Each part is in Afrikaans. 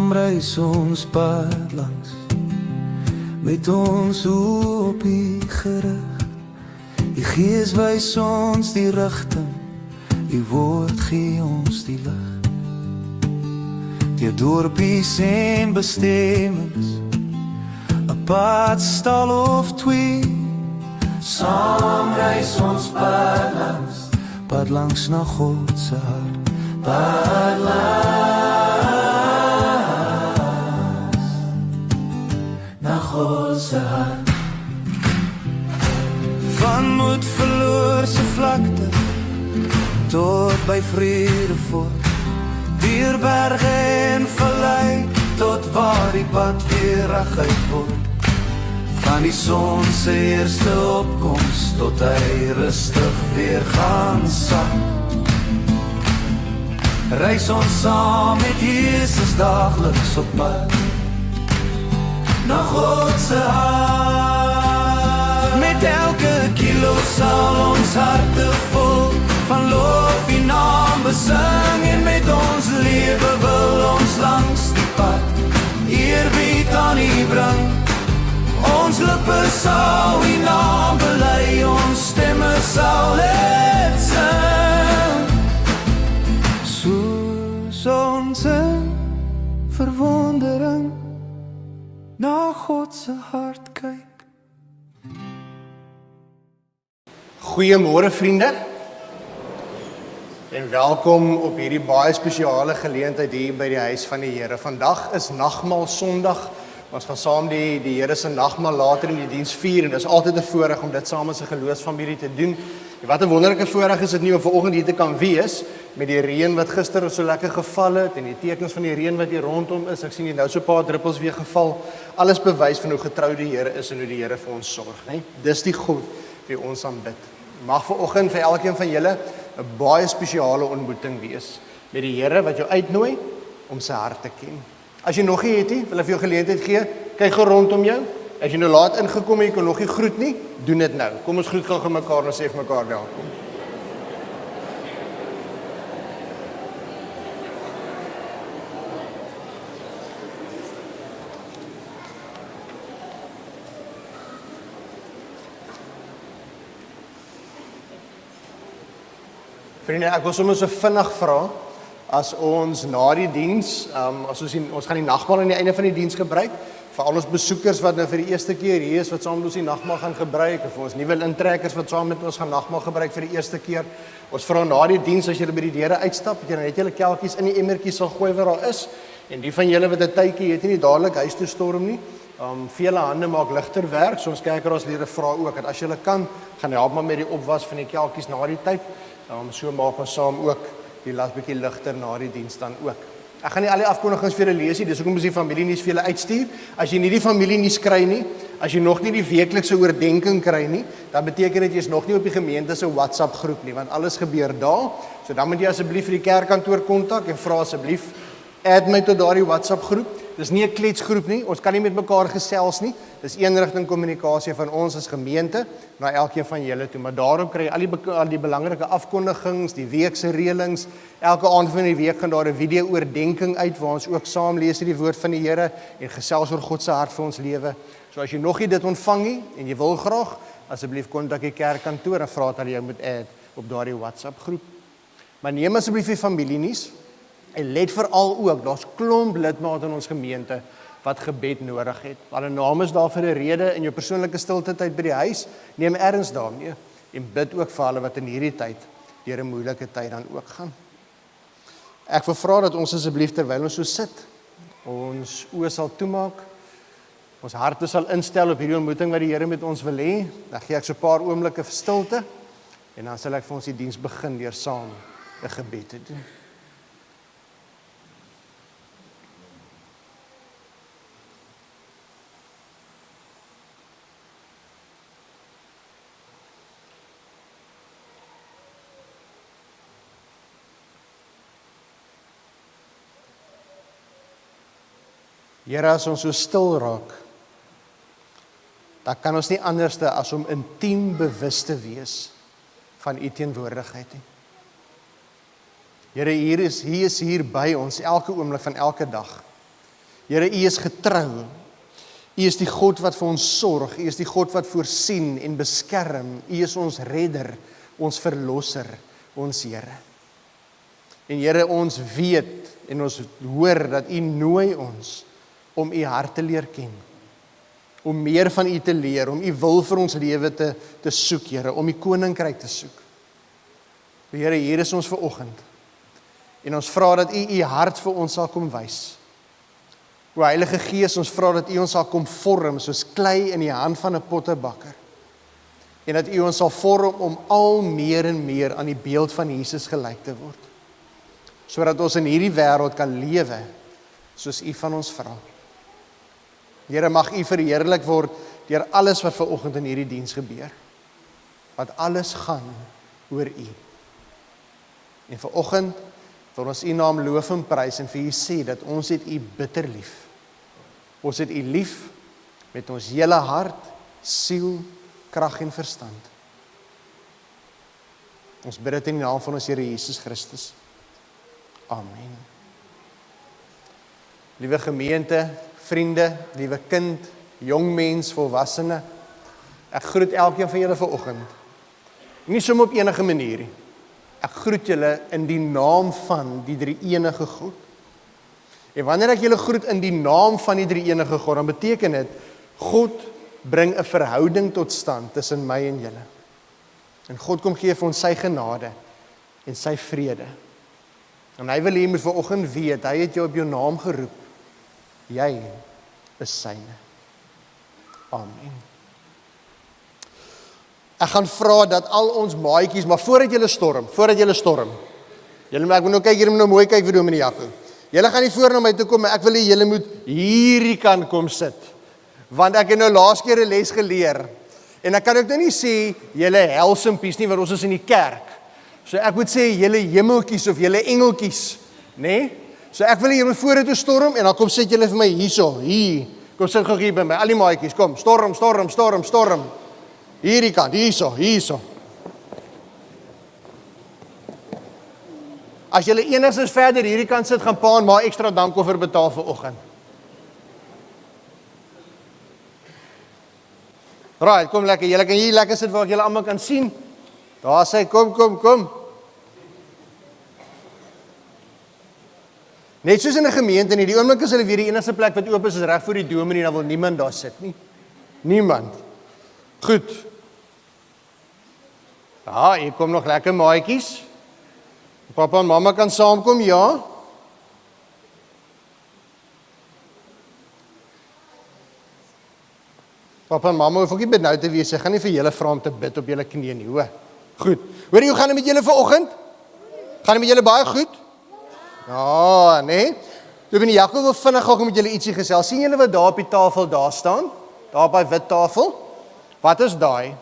Saam reis ons pad langs, met ons op U gerig. U Gees wys ons die rigting, U woord gee ons die lig. Deur dorpies en bestemmings, 'n padstal of twee, saam reis ons pad langs na God se hart, pad langs na God se hart. Van moed verloorse vlakte tot by Vredefort, deur berge en vallei tot waar die pad weer reguit word. Van die son se eerste opkoms tot hy rustig weer gaan sak. Reis ons saam met Jesus daagliks op pad na God se hart. Met elke kilo sal ons harte vol van lof U naam besing, en met ons lewe wil ons langs die pad eerbied aan U bring. Ons lippe sal U naam bely, ons stemme sal dit sing. Soos ons in verwondering na God se hart kyk. Goeiemôre vriende, en welkom op hierdie baie spesiale geleentheid hier by die huis van die Here. Vandag is Nagmaal Sondag. Ons gaan saam die Here se nagmaal later in die diens vier, en dit is altyd 'n voorreg om dit saam as 'n geloofsfamilie te doen. En wat 'n wonderlike voorreg is dit nie om vanoggend hier te kan wees met die reën wat gister so lekker geval het en die tekens van die reën wat hier rondom is. Ek sien hier nou so 'n paar druppels weer geval. Alles bewys van hoe getrou die Here is en hoe die Here vir ons sorg, né? Dis die God wie ons aanbid. Mag vanoggend vir elkeen van julle 'n baie spesiale ontmoeting wees met die Here wat jou uitnooi om sy hart te ken. As jy nog nie het nie, wil ek vir jou geleentheid gee, kyk gou rondom jou. As jy nou laat ingekom en jy kan nog nie groet nie, doen dit nou. Kom ons groet gou mekaar en sê vir mekaar welkom. Vriende, ek wil sommer so vinnig vra, as ons na die diens, ons gaan die nagmaal aan die einde van die diens gebruik, vir al ons besoekers wat nou vir die eerste keer hier is, wat saam met ons die nagmaal gaan gebruik, of vir ons nuwe intrekkers wat saam met ons gaan nagmaal gebruik vir die eerste keer. Ons vra na die diens, as julle by die deure uitstap, dat julle net julle kelkies in die emmertjies sal gooi waar daar is, en die van julle wat 'n tydjie het nie dadelik huis toe storm nie, vele hande maak ligter werk, so ons kerkraadslede vra ook, dat as julle kan, gaan help maar met die opwas van die kelkies na die tyd, so maak ons saam ook die las bietjie ligter na die diens dan ook. Ek gaan nie al die afkondigings vir julle lees nie, dis hoekom ons die familienuus vir julle uitstuur. As jy nie die familienuus kry nie, as jy nog nie die weeklikse oordeenking kry nie, dan beteken dit jy is nog nie op die gemeente se WhatsApp groep nie, want alles gebeur daar. So dan moet jy asseblief vir die kerkkantoor kontak en vra asseblief add my tot daardie WhatsApp groep. Dis nie 'n kletsgroep nie, ons kan nie met mekaar gesels nie. Dis eenrigting kommunikasie van ons as gemeente na elkeen van julle toe, maar daarop kry jy al die belangrike afkondigings, die week se reëlings. Elke aand van die week gaan daar 'n video oordeenking uit waar ons ook saam lees die woord van die Here en gesels oor God se hart vir ons lewe. So as jy nog nie dit ontvang nie en jy wil graag, asseblief kontak die kerkkantoor en vra dat hulle jou moet add op daardie WhatsApp groep. Maar neem asseblief die familienuus. En let veral ook, daar's klomp lidmate in ons gemeente wat gebed nodig het. Hulle naam is daar vir 'n rede. In jou persoonlike stilte tyd by die huis, neem erns daarmee en bid ook vir hulle wat in hierdie tyd deur 'n moeilike tyd dan ook gaan. Ek wil vra dat ons asseblief terwyl ons so sit, ons oë sal toemaak, ons harte sal instel op hierdie ontmoeting wat die Here met ons wil hê. Dan gee ek so 'n paar oomblikke vir stilte en dan sal ek vir ons die diens begin deur saam 'n gebed te doen. Here, as ons so stil raak, dan kan ons nie anders as om intiem bewus te wees van U teenwoordigheid nie. Here, U is hier by ons elke oomblik van elke dag. Here, U is getrou. U is die God wat vir ons sorg. U is die God wat voorsien en beskerm. U is ons redder, ons verlosser, ons Here. En Here, ons weet en ons hoor dat U nooi ons om U hart te leer ken. Om meer van U te leer, om U wil vir ons lewe te soek, Here, om U koninkryk te soek. Here, hier is ons vanoggend. En ons vra dat U hart vir ons sal kom wys. O Heilige Gees, ons vra dat U ons sal kom vorm soos klei in die hand van 'n pottebakker. En dat U ons sal vorm om al meer en meer aan die beeld van Jesus gelyk te word. Sodat ons in hierdie wêreld kan lewe soos U van ons vra. Here, mag U verheerlik word deur alles wat vanoggend in hierdie diens gebeur. Want alles gaan oor U. En vanoggend wil ons U naam loof en prys en vir U sê dat ons het U bitter lief. Ons het U lief met ons hele hart, siel, krag en verstand. Ons bid dit in die naam van ons Here Jesus Christus. Amen. Liewe gemeente, vriende, liewe kind, jong mens, volwassene, ek groet elkeen van julle vanoggend. Nie sommer op enige manier nie. Ek groet julle in die naam van die drie-enige God. En wanneer ek julle groet in die naam van die drie-enige God, dan beteken dit, God bring 'n verhouding tot stand tussen my en julle. En God kom gee vir ons sy genade en sy vrede. En hy wil hê jy moet vanoggend weet, hy het jou op jou naam geroep. Jy is syne. Amen. Ek gaan vra dat al ons maatjies, maar voordat julle storm, julle, ek moet nou kyk, julle moet nou mooi kyk vir Dominee Jaco. Julle gaan nie voor na my toe kom, maar ek wil hê julle moet hierdie kant kom sit. Want ek het nou laas keer 'n les geleer, en ek kan ook nou nie sê, julle helsimpies nie, want ons is in die kerk. So ek moet sê, julle hemeltjies of julle engeltjies, nê? So ek wil hê julle moet vorentoe storm, en dan kom sit julle vir my hierso, hier. Kom sit gou hier by my, al die maatjies, kom, storm. Hierdie kant, hierso. As julle enigstens verder hierdie kant sit, gaan pa en ma ekstra dankoffer betaal vir oggend. Right, kom lekker, julle kan hier lekker sit waar ek julle almal kan sien. Daar sê, kom. Net soos in 'n gemeente nie, die oomblik is hulle weer die enigste plek wat oop is reg voor die dominee, dan wil niemand daar sit nie. Niemand. Goed. Ja, hier kom nog lekker maatjies. Papa en mamma kan saamkom, ja. Papa en mamma hoef ook nie benoud te wees, sy gaan nie vir julle vra om te bid op julle knieë nie, hoor. Goed. Hoor jy, hoe gaan dit met julle vanoggend? Gaan dit met julle baie goed? Ja, nee. Dominee Jaco wil vinnig gou met julle ietsie gesels. Sien julle wat daar op die tafel daar staan? Daar op die wit tafel? Wat is daai?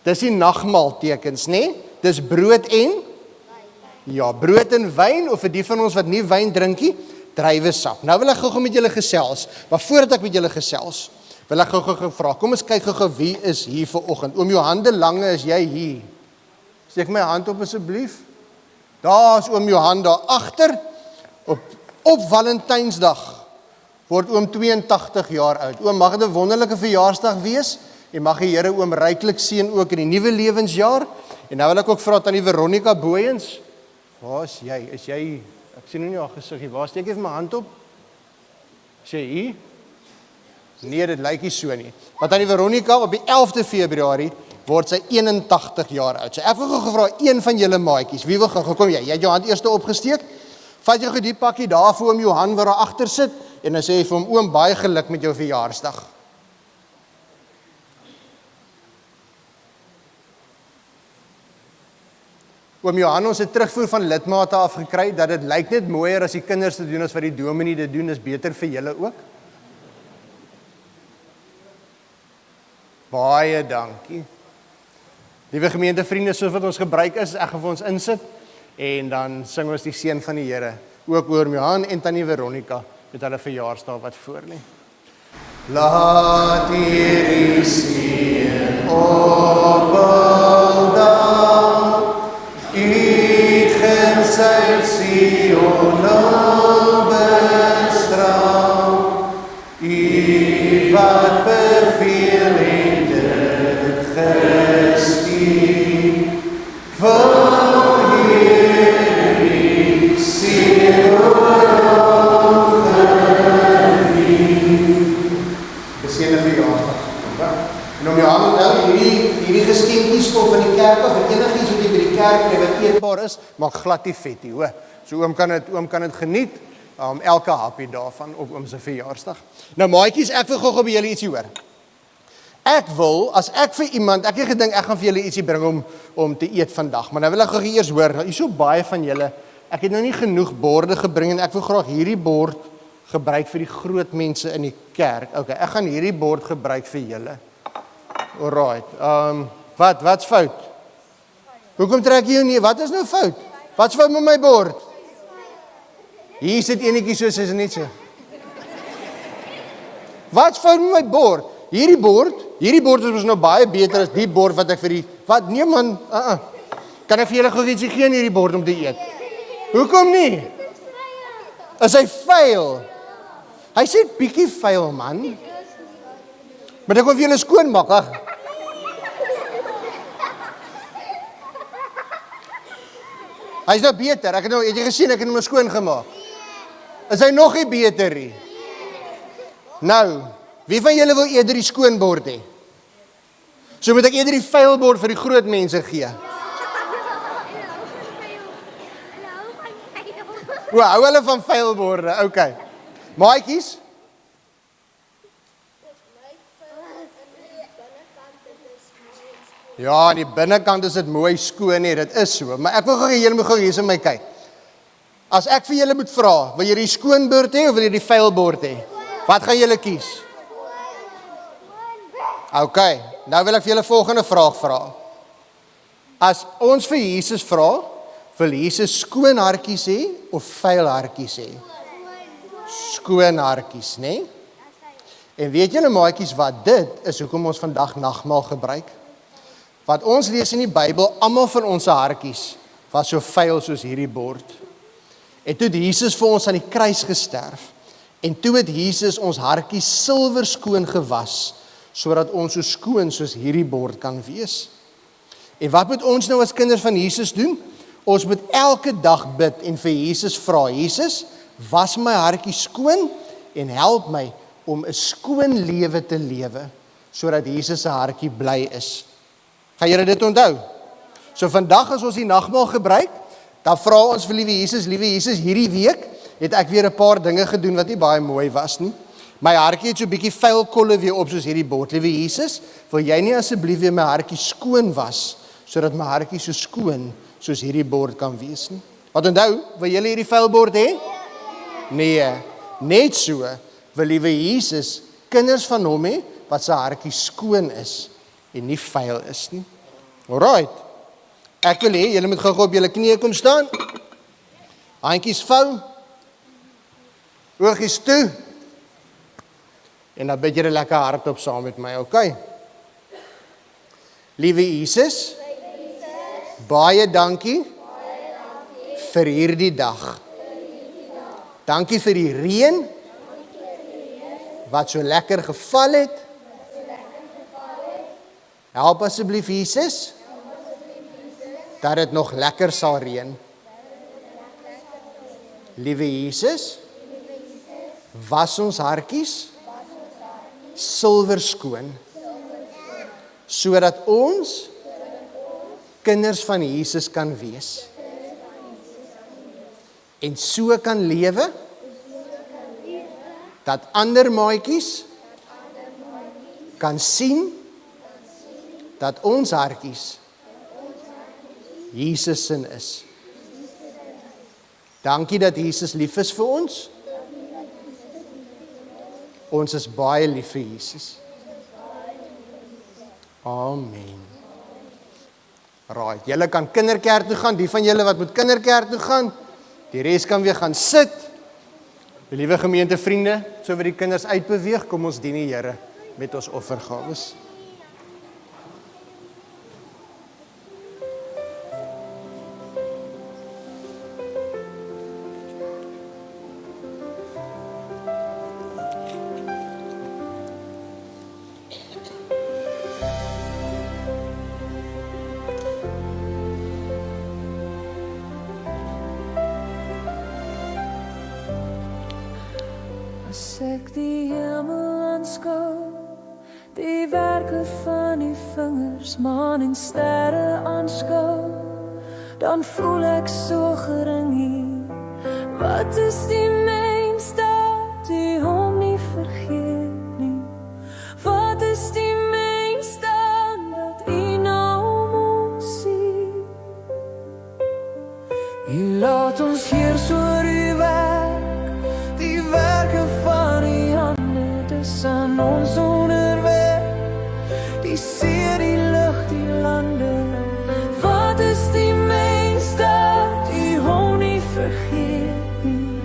Dis die nagmaaltekens, nê? Dis brood en? Ja, brood en wyn, of vir die van ons wat nie wyn drink nie, druiwesap. Nou wil ek gou met julle gesels, maar voordat ek met julle gesels, wil ek gou vra, kom ons kyk gou wie is hier vanoggend. Oom Johan de Lange, is jy hier? Steek my hand op asseblief. Daar is oom Johan daar agter. Op Valentynsdag word oom 82 jaar oud. Oom, mag dit 'n wonderlike verjaarsdag wees en mag die Here oom ryklik seën ook in die nuwe lewensjaar. En nou wil ek ook vra tannie Veronica Booyens. Waar is jy? Is jy? Ek sien nou nie haar gesiggie. Waar steek jy vir my hand op? Is jy hier? Nee, dit lyk nie so nie. Want tannie Veronica op die 11de Februarie word sy 81 jaar oud. So ek wil gevra een van julle maatjies, wie wil gou kom jy? Jy het jou hand eers opgesteek. Vat jy gou die pakkie daar vir oom Johan wat daar agter sit en dan sê jy vir hom oom baie geluk met jou verjaarsdag. Oom Johan, ons het terugvoer van lidmate afgekry dat dit lyk net mooier as die kinders te doen as wat die dominee dit doen, is beter vir julle ook. Baie dankie. Liewe gemeentevriende, soos wat ons gebruik is, ek gaan vir ons insit en dan sing ons die seën van die Here, ook oor Johan en tannie Veronica met hulle verjaarsdag wat voorlê. Laat hierdie seën opbou dan, ek gaan sy Sion nou bestraal. wat beveel en dit geskied. Van hierdie siel geseënde verjaarsdag. En om jou aan te onthou, hierdie geskenkies kom van die kerk af, en enigiets wat jy by die kerk kry wat eetbaar is, maak glad die vet nie, hoor. So oom kan dit geniet, elke hapie daarvan op oom se verjaarsdag. Nou maatjies, ek wil gou by julle ietsie hoor. Ek wil, as ek vir iemand, ek het gedink ek gaan vir julle ietsie bring om te eet vandag, maar nou wil ek gou eers hoor, hier is so baie van julle, ek het nou nie genoeg borde gebring en ek wil graag hierdie bord gebruik vir die groot mense in die kerk. Ok, ek gaan hierdie bord gebruik vir julle. Alright, wat's fout? Hoekom trek jy jou nie? Wat is nou fout? Wat's fout met my bord? Hier sit enetjie soos is net so. Wat's fout met my bord? Hierdie bord is nou baie beter as die bord wat ek vir die, wat, nee man, kan ek vir julle gou ietsie gee in hierdie bord om te eet? Hoekom nie? Is hy vuil? Hy sê bietjie vuil man. Maar ek wil vir julle skoon maak, Hy is nou beter, het jy gesien, ek het hom skoon gemaak. Is hy nog nie beter nie? Nou, wie van julle wil eerder die skoon bord hê? So moet ek eerder die vuil bord vir die groot mense gee. Hou hulle van vuil borde, ok. Maatjies? Ja, aan die binnekant is dit mooi skoon nie, dit is so. Maar ek wil gou julle moet gou hier in my kyk. As ek vir julle moet vra, wil jy die skoon bord hê of wil jy die vuil bord hê? Wat gaan julle kies? Ok, nou wil ek vir julle volgende vraag vra. As ons vir Jesus vra, wil Jesus skoon hartjies hê of vuil hartjies hê? Skoon hartjies, né? En weet julle maatjies wat dit is hoekom ons vandag nagmaal gebruik? Wat ons lees in die Bybel, almal van ons hartjies was so vuil soos hierdie bord. En toe het Jesus vir ons aan die kruis gesterf. En toe het Jesus ons hartjies silwer skoon gewas, sodat ons so skoon soos hierdie bord kan wees. En wat moet ons nou as kinders van Jesus doen? Ons moet elke dag bid en vir Jesus vra, Jesus, was my hartjie skoon en help my om 'n skoon lewe te lewe, sodat Jesus se hartjie bly is. Gaan julle dit onthou? So vandag as ons die nagmaal gebruik, dan vra ons vir liewe Jesus, hierdie week het ek weer 'n paar dinge gedoen wat nie baie mooi was nie. My hartjie het so 'n bietjie vuil kolle weer op soos hierdie bord. Liewe Jesus, wil jy nie asseblief weer my hartjie skoon was, sodat my hartjie so skoon soos hierdie bord kan wees nie? Want onthou, wil julle hierdie vuil bord hê? Nee, net so wil liewe Jesus kinders van hom hê wat se hartjie skoon is en nie vuil is nie. Alright. Ek wil hê julle moet gou op julle knieë kom staan. Handjies vou. Oogies toe. En dan bid julle lekker hardop saam met my, okay? Liewe Jesus, baie dankie vir hierdie dag. Dankie vir die reën wat so lekker geval het. Help asseblief Jesus dat dit nog lekker sal reën. Liewe Jesus, was ons hartjies silwer skoon, sodat ons kinders van Jesus kan wees en so kan lewe dat ander maatjies kan sien dat ons hartjies Jesus sin is. Dankie dat Jesus lief is vir ons. Ons is baie lief vir Jesus. Amen. Right, julle kan kinderkerk toe gaan, die van julle wat moet kinderkerk toe gaan, die res kan weer gaan sit. Die liewe gemeentevriende, so wat die kinders uitbeweeg, kom ons dien die Here met ons offergawes. As ek die hemel aanskou, die werke van die vingers, maan en sterre aanskou, dan voel ek so gering hier. Wat is die mens dat die hom nie vergeet nie? Wat is die mens dan dat u na hom sien? U laat ons heers oor uw werk, die werke van die hande, dis aan ons onderweg, die see, die lug, die lande. Wat is die mens dat u hom nie vergeet nie?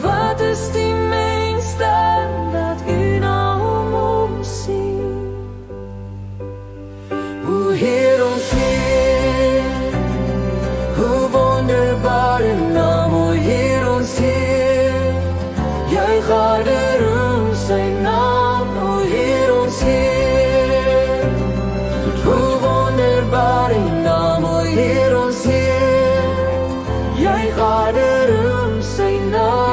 Wat is die mens dan dat u na hom omsien? Hoe Heer ons Heer, hoe wonderbaar uw naam, o Heer ons Heer, juich harder sy naam, o Heer ons Heer, hoe wonderbaar uw naam, o Heer ons Heer, juich harder sy naam.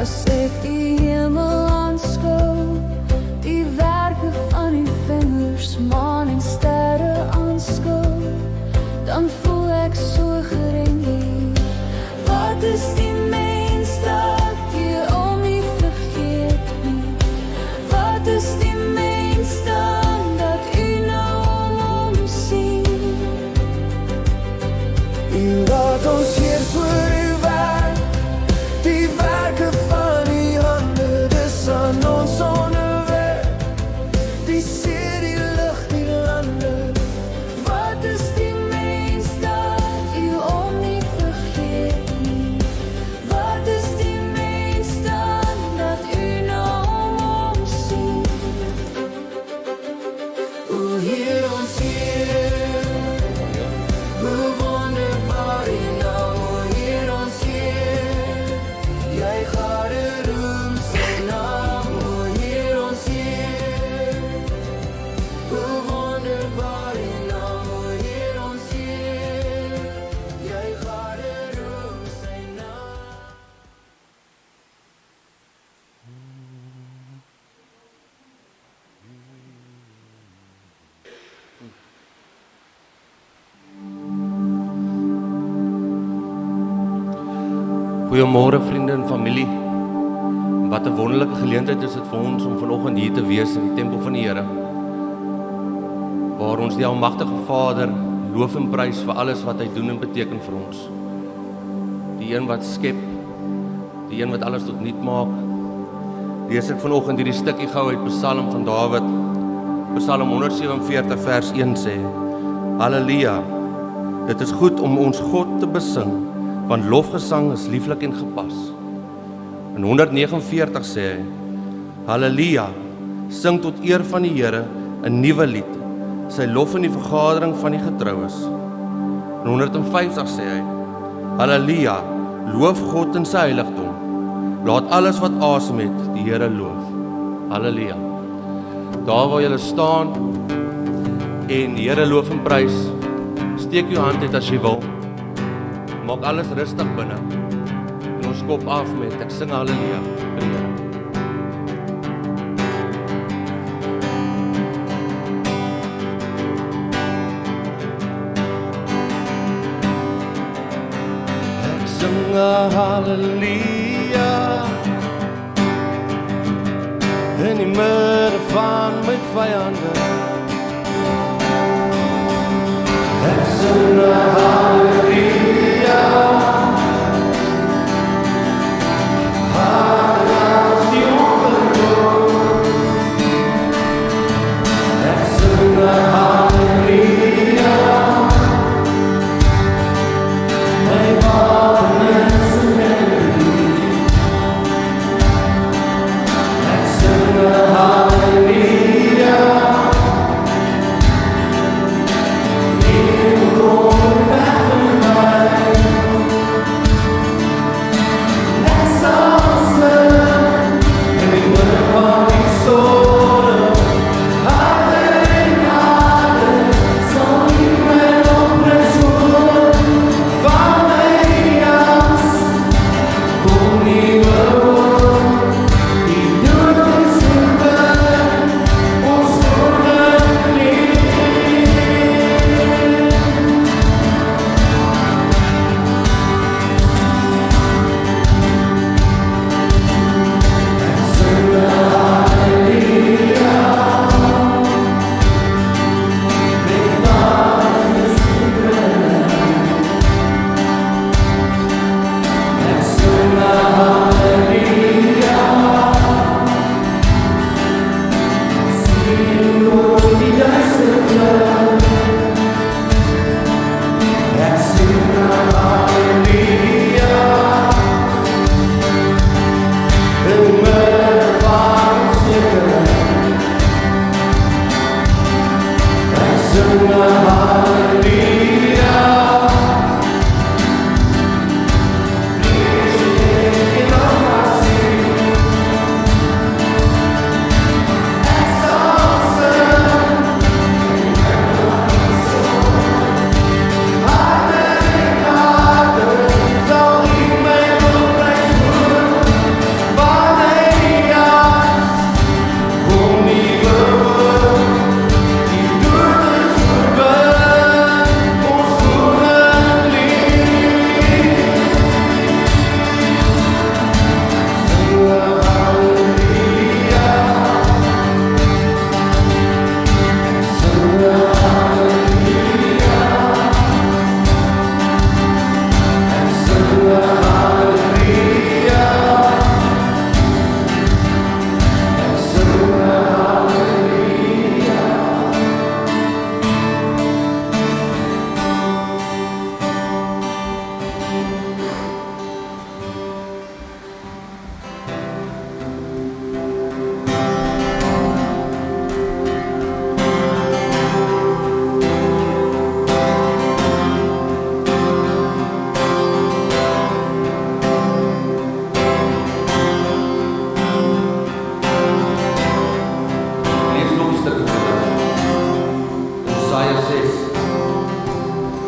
As ek die hemel aanskou, die werke van die vingers, maan en sterre aanskou, dan voel ek so gering hier. Wat is die mens dat jy hom nie vergeet nie? Wat is die mens dan dat u na hom omsien? U laat ons heers oor uw werk, die werke van die hande, dis aan ons onderweg, die see, die lug, die lande. Wat is die mens dat u hom nie vergeet nie? Wat is die mens dan dat u na hom omsien? O Heer ons Heer, hoe wonderbaar u naam, o Heer ons Heer, juich harder sy naam, o Heer ons Heer, hoe wonderbaar u naam, o Heer ons Heer, juich harder sy naam. Goeiemôre vriende en familie. Wat 'n wonderlike geleentheid is dit vir ons om vanoggend hier te wees in die tempel van die Here, waar ons die almagtige Vader loof en prys vir alles wat hy doen en beteken vir ons. Die een wat skep, die een wat alles tot nuut maak. Lees ek vanoggend hierdie stukkie gou uit Psalm van Dawid. Psalm 147 vers 1 sê: Halleluja, dit is goed om ons God te besing, want lofgesang is lieflik en gepas. In 149 sê hy: Halleluja, sing tot eer van die Here 'n nuwe lied, sy lof in die vergadering van die getroues. In 150 sê hy: Halleluja, loof God in sy heiligdom, laat alles wat asem het die Here loof. Halleluja. Daar waar jy staan en die Here loof en prys, steek jou hand uit as jy wil. Maak alles rustig binne. En ons kop af met ek sing halleluja vir die Here. Ek sing halleluja in die midde van my vyande. Ek sing halleluja, as die ongeloof. Ek sing halleluja, my wapen is 'n melodie. Ek sing halleluja, in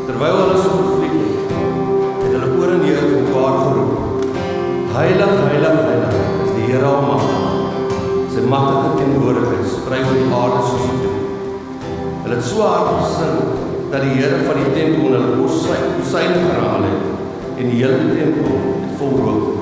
Terwyl hulle so gefliek het hulle oor en deur vir mekaar geroep: Heilig, heilig, heilig is die Here Almagtig. Sy magtige teenwoordigheid sprei oor die aarde soos 'n doek. Hulle het so hard gesing dat die Here van die tempel in hulle posyne geraal het en die hele tempel het vol rook.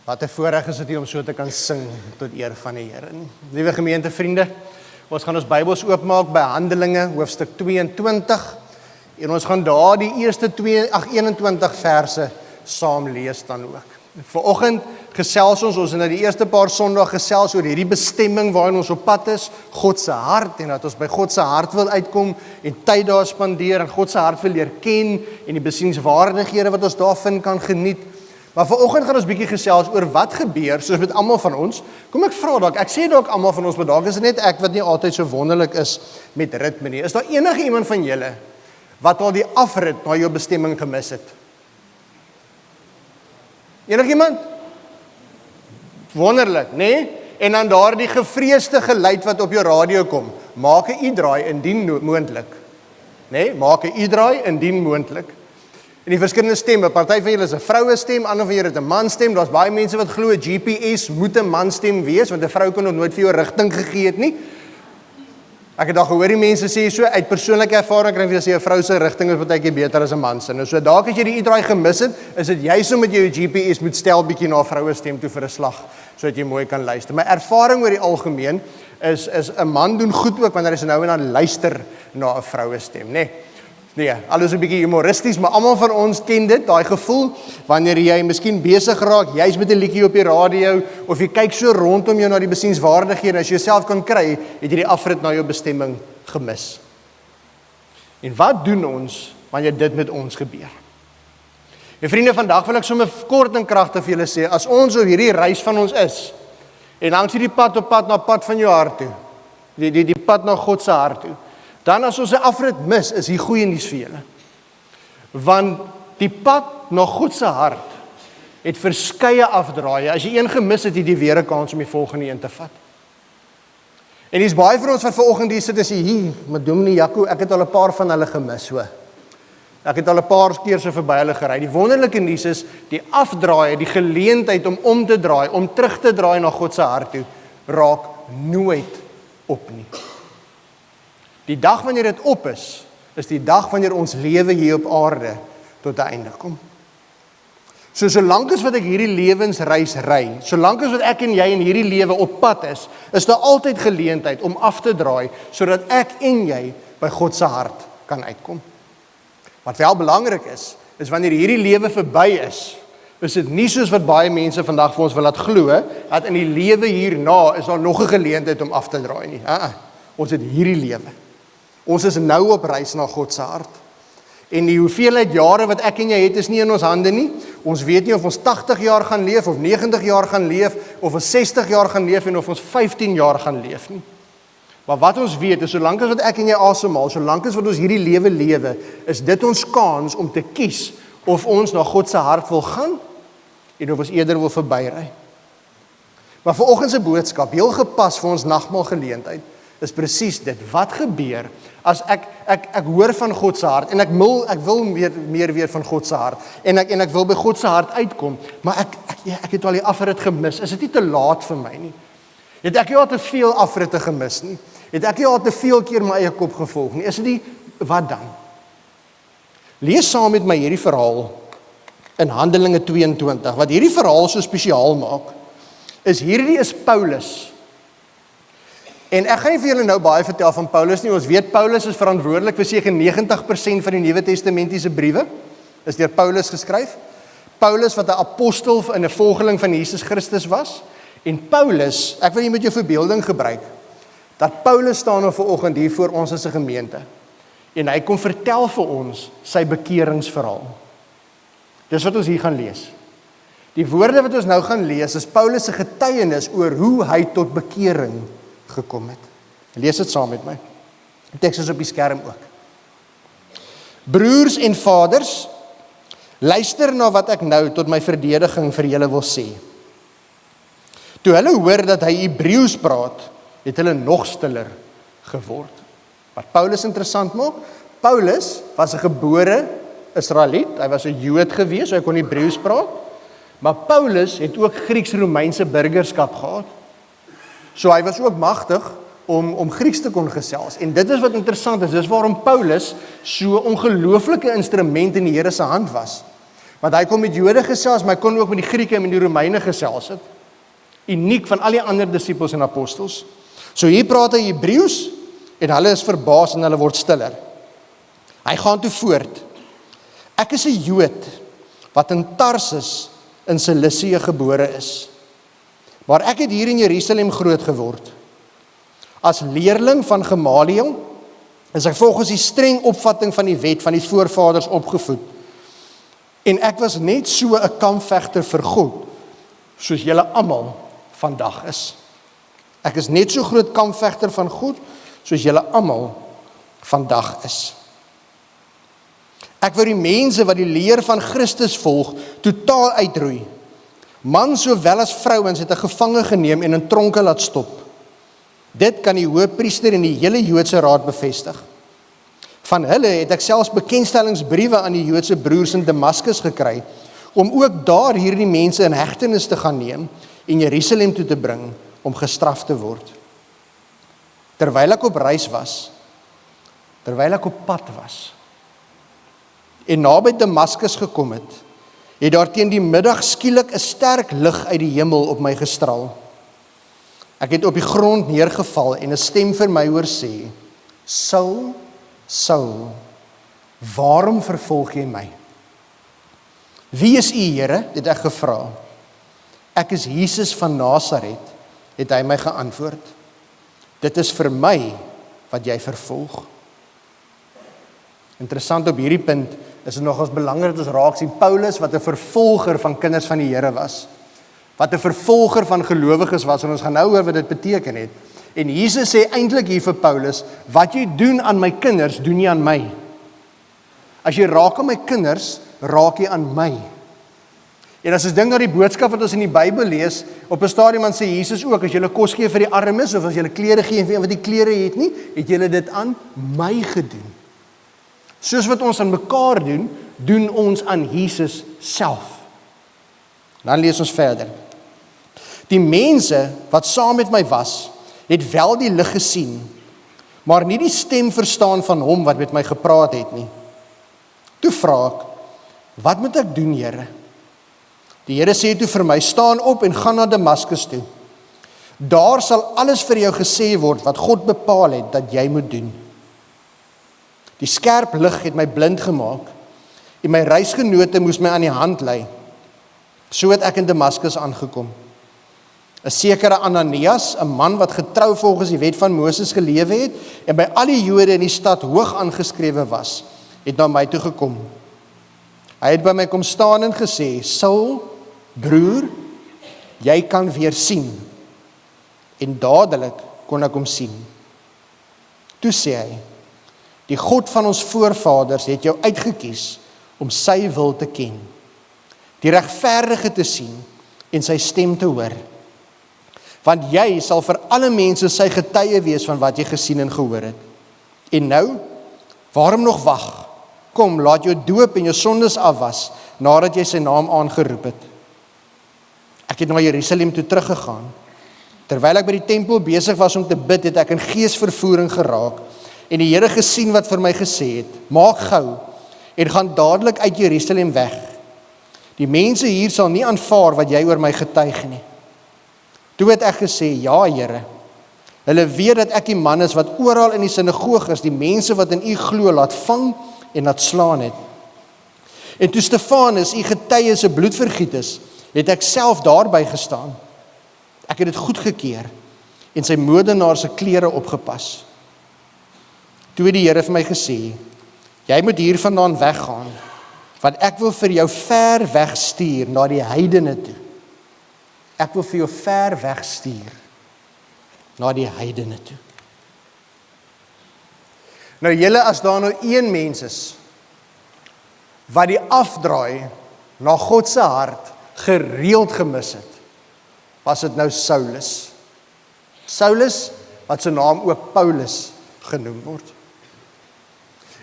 Wat 'n voorreg is dit om so te kan sing tot eer van die Here. Liewe gemeentevriende, ons gaan ons Bybels oopmaak by Handelinge hoofstuk 22 en ons gaan daar die eerste 21 verse saam lees dan ook. Vanoggend gesels ons het nou die eerste paar Sondag gesels oor hierdie bestemming waarin ons op pad is, God se hart, en dat ons by God se hart wil uitkom en tyd daar spandeer en God se hart wil leer ken en die besienswaardighede wat ons daarvan kan geniet. Maar vanoggend gaan ons bietjie gesels oor wat gebeur, soos met almal van ons. Kom ek vra dalk, ek sê dalk almal van ons, maar dalk is dit net ek wat nie altyd so wonderlik is met ritme nie. Is daar enige iemand van julle wat al die afrit na jou bestemming gemis het? Enigiemand? Wonderlik, né? En dan daardie gevreesde geluid wat op jou radio kom. Maak 'n U-draai indien moontlik. Né? Maak 'n U-draai indien moontlik. En die verskillende stemme, party van julle is 'n vroue stem, ander van julle het 'n man stem. Daar's baie mense wat glo GPS moet 'n man stem wees, want 'n vrou kan nog nooit vir jou rigting gegee het nie. Ek het al gehoor die mense sê so, uit persoonlike ervaring kan ek vir sê 'n vrou se rigting is partykeer beter as 'n man se. Nou so dalk as jy die U-draai gemis het, is dit juis omdat jy jou GPS moet stel bietjie na 'n vroue stem toe vir 'n slag, sodat jy mooi kan luister. My ervaring oor die algemeen is 'n man doen goed ook wanneer hy nou en dan luister na 'n vroue stem, né? Nee, alles 'n bietjie humoristies, maar almal van ons ken dit, daai gevoel wanneer jy miskien besig raak, jy's met 'n liedjie op die radio of jy kyk so rondom jou na die besienswaardighede, as jy jouself kan kry, het jy die afrit na jou bestemming gemis. En wat doen ons wanneer dit met ons gebeur? En vriende, vandag wil ek sommer kort en kragtig vir julle sê, as ons op hierdie reis van ons is, en langs hierdie pad op pad na pad van jou hart toe, die pad na God se hart toe, dan as ons 'n afrit mis, is hier goeie nuus vir julle. Want die pad na God se hart het verskeie afdraaie. As jy een gemis het, het jy weer 'n kans om die volgende een te vat. En dis baie vir ons wat vanoggend hier sit en sê, hier, met Dominee Jaco, ek het al 'n paar van hulle gemis, so. Ek het al 'n paar keer so verby hulle gery. Die wonderlike nuus is, die afdraaie, die geleentheid om te draai, om terug te draai na God se hart toe, raak nooit op nie. Die dag wanneer dit op is die dag wanneer ons lewe hier op aarde tot 'n einde kom. So solank as wat ek hierdie lewensreis ry, solank as wat ek en jy in hierdie lewe op pad is daar altyd geleentheid om af te draai, sodat ek en jy by God se hart kan uitkom. Wat wel belangrik is wanneer hierdie lewe verby is dit nie soos wat baie mense vandag vir ons wil laat glo, dat in die lewe hierna is daar nog 'n geleentheid om af te draai nie. Ons het hierdie lewe. Ons is nou op reis na God se hart. En die hoeveelheid jare wat ek en jy het, is nie in ons hande nie. Ons weet nie of ons 80 jaar gaan leef, of 90 jaar gaan leef, of ons 60 jaar gaan leef, en of ons 15 jaar gaan leef nie. Maar wat ons weet, is solank as wat ek en jy asemhaal, solank as wat ons hierdie lewe lewe, is dit ons kans om te kies of ons na God se hart wil gaan, en of ons eerder wil verbyry. Maar vanoggend se boodskap, heel gepas vir ons nagmaal geleentheid, is presies dit. Wat gebeur as ek hoor van God se hart en ek wil meer weer van God se hart en ek wil by God se hart uitkom, maar ek het al die afrit gemis. Is dit nie te laat vir my nie? Het ek al te veel afritte gemis nie? Het ek al te veel keer my eie kop gevolg nie? Is dit nie, wat dan? Lees saam met my hierdie verhaal in Handelinge 22. Wat hierdie verhaal so spesiaal maak, is hierdie is Paulus. En ek gaan nie vir julle nou baie vertel van Paulus nie. Ons weet Paulus is verantwoordelik vir seker 90% van die Nuwe Testamentiese briewe. Is deur Paulus geskryf. Paulus wat 'n apostel en 'n volgeling van Jesus Christus was. En Paulus, ek wil hier met jou verbeelding gebruik, dat Paulus staan nou vanoggend hier voor ons as 'n gemeente. En hy kom vertel vir ons sy bekeringsverhaal. Dis wat ons hier gaan lees. Die woorde wat ons nou gaan lees is Paulus se getuienis oor hoe hy tot bekering gekom het. Lees dit saam met my. Die teks is op die skerm ook. Broers en vaders, luister na wat ek nou tot my verdediging vir julle wil sê. Toe hulle hoor dat hy Hebreëus praat, het hulle nog stiller geword. Wat Paulus interessant maak, Paulus was 'n gebore Israeliet, hy was 'n Jood gewees, so hy kon Hebreëus praat, maar Paulus het ook Grieks-Romeinse burgerskap gehad. So hy was ook magtig om Grieks te kon gesels. En dit is wat interessant is, dis waarom Paulus so 'n ongelooflike instrument in die Here se hand was. Want hy kon met Jode gesels, maar hy kon ook met die Grieke en met die Romeine gesels het. Uniek van al die ander disippels en apostels. So hier praat hy Hebreëus en hulle is verbaas en hulle word stiller. Hy gaan toe voort. Ek is 'n Jood wat in Tarsus in Cilicië gebore is. Maar ek het hier in Jerusalem groot geword. As leerling van Gamaliel is ek volgens die streng opvatting van die wet van die voorvaders opgevoed. En ek was net so 'n kampvegter vir God, soos julle almal vandag is. Ek is net so groot kampvegter van God, soos julle almal vandag is. Ek wou die mense wat die leer van Christus volg, totaal uitroei. Man sowel as vrouens het 'n gevange geneem en in tronke laat stop. Dit kan die hoëpriester en die hele Joodse raad bevestig. Van hulle het ek selfs bekendstellingsbriewe aan die Joodse broers in Damaskus gekry, om ook daar hierdie mense in hegtenis te gaan neem en Jerusalem toe te bring om gestraf te word. Terwyl ek op reis was, terwyl ek op pad was, en naby Damaskus gekom het daar teen die middag skielik 'n sterk lig uit die hemel op my gestraal. Ek het op die grond neergeval en 'n stem vir my hoor sê, Saul, Saul, waarom vervolg jy my? Wie is u, Here? Het ek gevra. Ek is Jesus van Nasaret, het hy my geantwoord. Dit is vir my wat jy vervolg. Interessant op hierdie punt is dit nogals belangrik dat ons raak sien Paulus wat 'n vervolger van kinders van die Here was. Wat 'n vervolger van gelowiges was, en ons gaan nou hoor wat dit beteken het. En Jesus sê eintlik hier vir Paulus, wat jy doen aan my kinders, doen jy aan my. As jy raak aan my kinders, raak jy aan my. En as ons dink na die boodskap wat ons in die Bybel lees, op 'n stadium dan sê Jesus ook, as jy kos gee vir die armes, of as jy klere gee vir een wat die klere het nie, het jy dit aan my gedoen. Soos wat ons aan mekaar doen, doen ons aan Jesus self. Dan lees ons verder. Die mense wat saam met my was, het wel die lig gesien, maar nie die stem verstaan van hom wat met my gepraat het nie. Toe vra ek, wat moet ek doen, Here? Die Here sê toe vir my, staan op en gaan na Damaskus toe. Daar sal alles vir jou gesê word wat God bepaal het dat jy moet doen. Die skerp lig het my blind gemaak en my reisgenote moes my aan die hand lei. So het ek in Damaskus aangekom. 'n sekere Ananias, 'n man wat getrou volgens die wet van Moses gelewe het en by al die Jode in die stad hoog aangeskrewe was, het na my toe gekom. Hy het by my kom staan en gesê, Saul, broer, jy kan weer sien. En dadelik kon ek hom sien. Toe sê hy, die God van ons voorvaders het jou uitgekies om sy wil te ken, die regverdige te sien en sy stem te hoor. Want jy sal vir alle mense sy getuie wees van wat jy gesien en gehoor het. En nou, waarom nog wag? Kom, laat jou doop en jou sondes afwas, nadat jy sy naam aangeroep het. Ek het na Jerusalem toe teruggegaan. Terwyl ek by die tempel besig was om te bid, het ek in geesvervoering geraak en die Here gesien wat vir my gesê het, maak gou en gaan dadelik uit Jerusalem weg. Die mense hier sal nie aanvaar wat jy oor my getuig nie. Toe het ek gesê, ja Here, hulle weet dat ek die man is wat oral in die sinagoges die mense wat in u glo laat vang en laat slaan het. En toe Stefanus, u getuie se bloed vergiet is, het ek self daarby gestaan. Ek het dit goedgekeur en sy moordenaar se klere opgepas. Toe het die Here vir my gesê, jy moet hier vandaan weggaan, want ek wil vir jou ver wegstuur na die heidene toe. Ek wil vir jou ver wegstuur na die heidene toe. Nou julle, as daar nou een mens is, wat die afdraai na God se hart gereeld gemis het, was dit nou Saulus. Saulus, wat sy naam ook Paulus genoem word.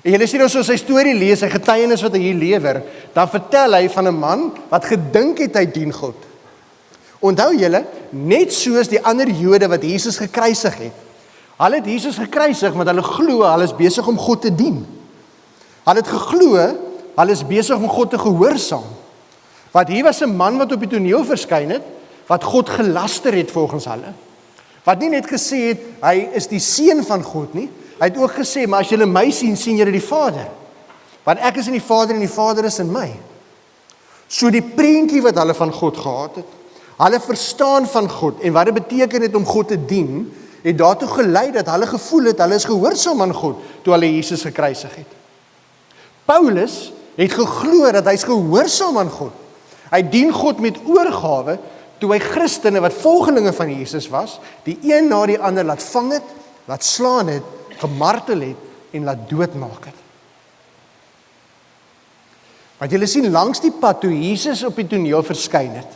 En julle sien nou so sy storie lees, sy getuienis wat hy hier lewer, dan vertel hy van 'n man wat gedink het hy dien God. Onthou julle, net soos die ander Jode wat Jesus gekruisig het. Hulle het Jesus gekruisig want hulle glo hulle is besig om God te dien. Hulle het geglo hulle is besig om God te gehoorsaam. Want hier was 'n man wat op die toneel verskyn het, wat God gelaster het volgens hulle. Wat nie net gesê het, hy is die seun van God nie, hy het ook gesê, maar as julle my sien, sien julle die Vader. Want ek is in die Vader en die Vader is in my. So die prentjie wat hulle van God gehad het, hulle verstaan van God en wat dit beteken het om God te dien, het daartoe gelei dat hulle gevoel het, hulle is gehoorsaam aan God, toe hulle Jesus gekruisig het. Paulus het geglo dat hy's gehoorsaam aan God. Hy dien God met oorgawe, toe hy Christene wat volgelinge van Jesus was, die een na die ander laat vang het, laat slaan het, gemartel het en laat doodmaak het. Want julle sien langs die pad toe Jesus op die toneel verskyn het,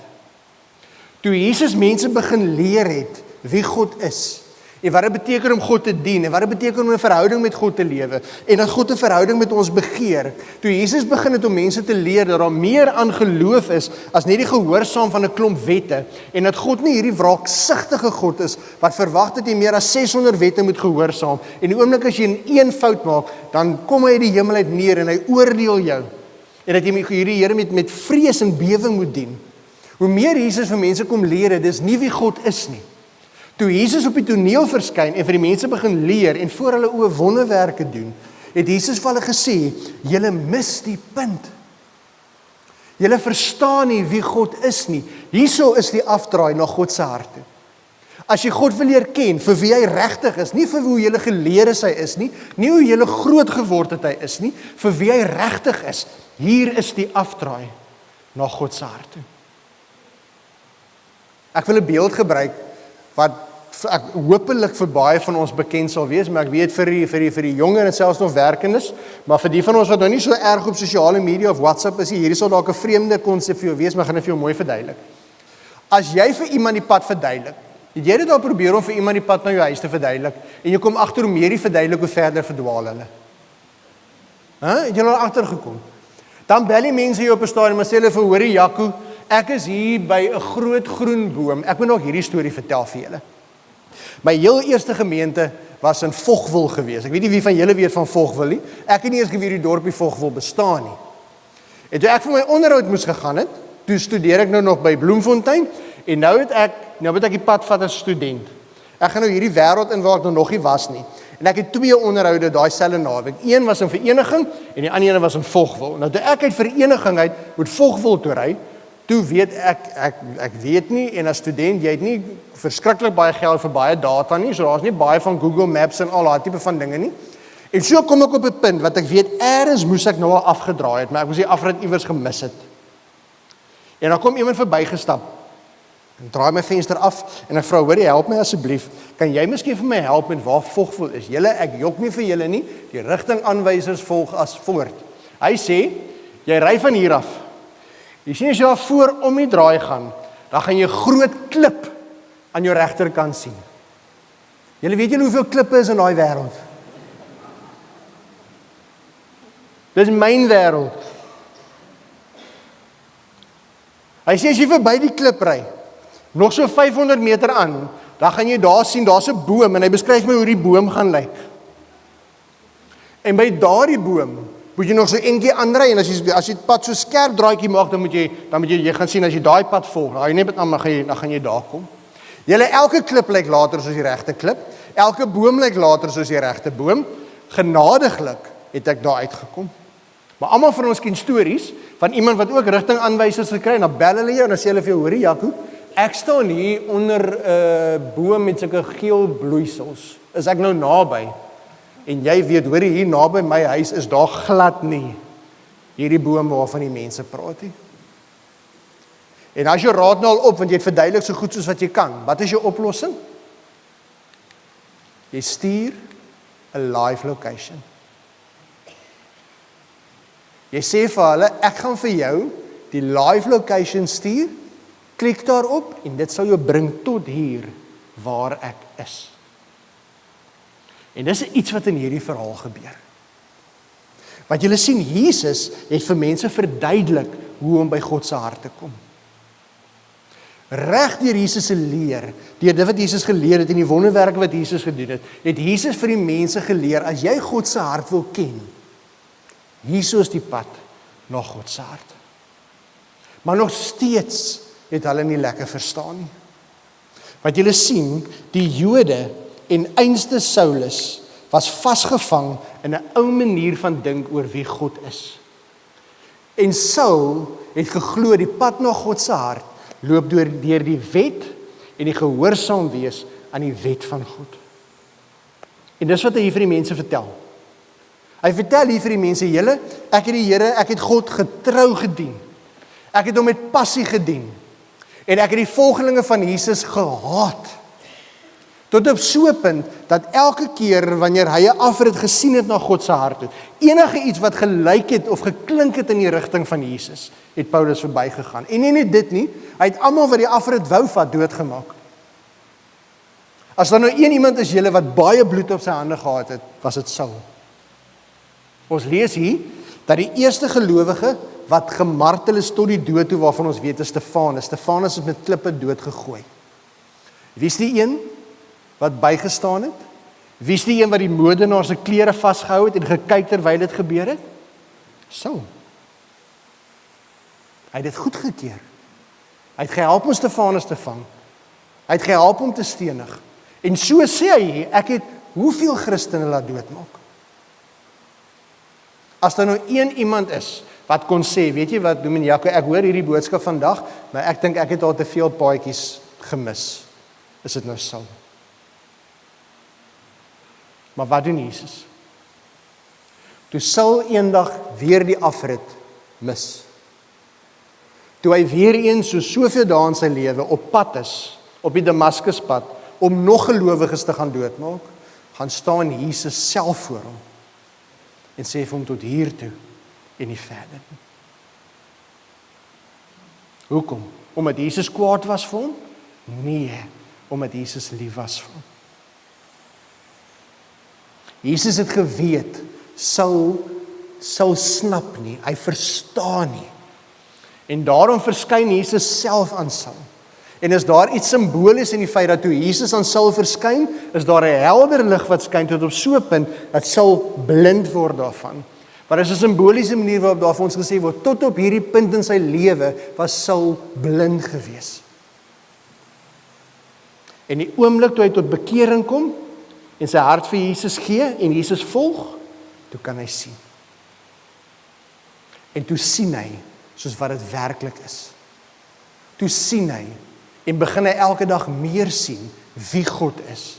toe Jesus mense begin leer het wie God is, en wat dit beteken om God te dien, en wat dit beteken om 'n verhouding met God te lewe, en dat God 'n verhouding met ons begeer, toe Jesus begin het om mense te leer dat daar meer aan geloof is, as net die gehoorsaam van 'n klomp wette, en dat God nie hierdie wraaksugtige God is, wat verwag dat jy meer as 600 wette moet gehoorsaam, en die oomblik as jy in een fout maak, dan kom hy uit die hemel uit neer, en hy oordeel jou, en dat jy hierdie Here met vrees en bewing moet dien. Hoe meer Jesus vir mense kom leer, dis nie wie God is nie. Toe Jesus op die toneel verskyn en vir die mense begin leer en voor hulle oë wonderwerke doen, het Jesus vir hulle gesê, julle mis die punt. Julle verstaan nie wie God is nie. Hierso is die afdraai na God se hart toe. As jy God wil leer ken vir wie hy regtig is, nie vir hoe jy geleer is hy is nie, nie hoe jy groot geword het hy is nie, vir wie hy regtig is. Hier is die afdraai na God se hart toe. Ek wil 'n beeld gebruik wat ek hopelik vir baie van ons bekend sal wees, maar ek weet vir die jonger en selfs nog werkendes, maar vir die van ons wat nou nie so erg op sosiale media of WhatsApp is, hierdie sal dalk 'n vreemde konsep vir jou wees, maar gaan dit vir jou mooi verduidelik. As jy vir iemand die pad verduidelik, het jy dit al probeer om vir iemand die pad na jou huis te verduidelik, en jy kom agter hoe meer die verduidelik, hoe verder verdwaal hulle. Het jy al agtergekom? Dan bel die mense jou op 'n stadium en sê hulle vir, hoorie Jaco, ek is hier by 'n groot groen boom, ek moet nog hierdie storie vertel vir julle. My heel eerste gemeente was in Vogwil gewees. Ek weet nie wie van julle weet van Vogwil nie. Ek het nie eens geweet die dorpie Vogwil bestaan nie. En toe ek vir my onderhoud moes gegaan het, toe studeer ek nou nog by Bloemfontein, en nou moet ek die pad vat as student. Ek gaan nou hierdie wêreld in waar ek nog nie was nie. En ek het 2 onderhoude daai selfde naweek. Een was in Vereniging en die ander een was in Vogwil. Nou toe ek uit Vereniging uit moet Vogwil toe ry, toe weet ek weet nie, en as student, jy het nie verskriklik baie geld vir baie data nie, so daar's nie baie van Google Maps en al daai tipe van dinge nie. En so kom ek op 'n punt wat ek weet, eers moes ek nou al afgedraai het, maar ek moes die afrit iewers gemis het. En dan kom iemand verbygestap, en draai my venster af, en ek vra, hoorie, help my asseblief, kan jy miskien vir my help met waar Vogwil is? Julle, ek jok nie vir julle nie, die rigtingaanwysers volg as voort. Hy sê, jy ry van hier af, jy sien as jy daar voor om die draai gaan, dan gaan jy groot klip aan jou regterkant sien. Julle weet julle hoeveel klippe is in daai wêreld? Dis myn wêreld. Hy sê as jy verby die klip ry, nog so 500 meter aan, dan gaan jy daar sien, daar's 'n boom, en hy beskryf my hoe die boom gaan lyk. En by daardie boom moet jy nog so eentjie aanry en as jy die pad so skerp draaitjie maak, dan moet jy gaan sien as jy daai pad volg. Raai net met aan, dan gaan jy daar kom. Julle elke klip lyk later soos die regte klip. Elke boom lyk later soos die regte boom. Genadiglik het ek daar uitgekom. Maar almal van ons ken stories van iemand wat ook rigtingaanwysers gekry en dan bel hulle jou en dan sê hulle vir jou, hoorie Jaco, ek staan hier onder 'n boom met sulke geel bloeisels. Is ek nou naby? En jy weet, hoorie, hier naby my huis is daar glad nie hierdie boom waarvan die mense praat nie. En as jy raad nou al op, want jy het verduidelik so goed soos wat jy kan, wat is jou oplossing? Jy stuur 'n live location. Jy sê vir hulle, ek gaan vir jou die live location stuur, klik daarop en dit sal jou bring tot hier waar ek is. En dis iets wat in hierdie verhaal gebeur. Want julle sien, Jesus het vir mense verduidelik hoe om by God se hart te kom. Reg deur Jesus se leer, deur dit wat Jesus geleer het en die wonderwerke wat Jesus gedoen het, het Jesus vir die mense geleer, as jy God se hart wil ken, hierso is die pad na God se hart. Maar nog steeds het hulle nie lekker verstaan nie. Want julle sien, die Jode en einste Saulus was vasgevang in 'n ou manier van dink oor wie God is. En Saul het geglo die pad na God se hart loop deur die wet en die gehoorsaam wees aan die wet van God. En dis wat hy hier vir die mense vertel. Hy vertel hier vir die mense, julle, ek het God getrou gedien. Ek het hom met passie gedien. En ek het die volgelinge van Jesus gehaat. Tot op so 'n punt, dat elke keer wanneer hy 'n afrit gesien het na God se hart toe, enige iets wat gelyk het of geklink het in die rigting van Jesus, het Paulus verbygegaan. En nie net dit nie, hy het almal wat die afrit wou vat, doodgemaak. As daar nou een iemand is julle wat baie bloed op sy hande gehad het, was dit Saul. Ons lees hier, dat die eerste gelowige wat gemartel is tot die dood toe, waarvan ons weet is Stefanus. Stefanus is met klippe doodgegooi. Wie is die een wat bygestaan het? Wie is die een wat die moordenaar se klere vasgehou het en gekyk terwyl dit gebeur het? Saul. Hy het dit goedgekeur. Hy het gehelp om Stefanus te vang. Hy het gehelp om te stenig. En so sê hy, ek het hoeveel Christene laat doodmaak? As daar nou een iemand is wat kon sê, weet jy wat, Dominee Jaco, ek hoor hierdie boodskap vandag, maar ek dink ek het al te veel paadjies gemis. Is dit nou Saul? Maar wat doen Jesus? Toe Saul eendag weer die afrit mis. Toe hy weer eens so soveel dae in sy lewe op pad is, op die Damaskuspad, om nog gelowiges te gaan doodmaak, gaan staan Jesus self voor hom en sê vir hom tot hier toe en nie verder. Hoekom? Omdat Jesus kwaad was vir hom? Nee, omdat Jesus lief was vir hom. Jesus het geweet, Saul snap nie, hy verstaan nie. En daarom verskyn Jesus self aan Saul. En is daar iets simbolies in die feit dat toe Jesus aan Saul verskyn, is daar 'n helder lig wat skyn tot op so 'n punt dat Saul blind word daarvan. Maar dit is 'n simboliese manier waarop daar vir ons gesê word, tot op hierdie punt in sy lewe was Saul blind gewees. En die oomblik toe hy tot bekering kom en sy hart vir Jesus gee en Jesus volg, toe kan hy sien. En toe sien hy soos wat dit werklik is. Toe sien hy en begin hy elke dag meer sien wie God is,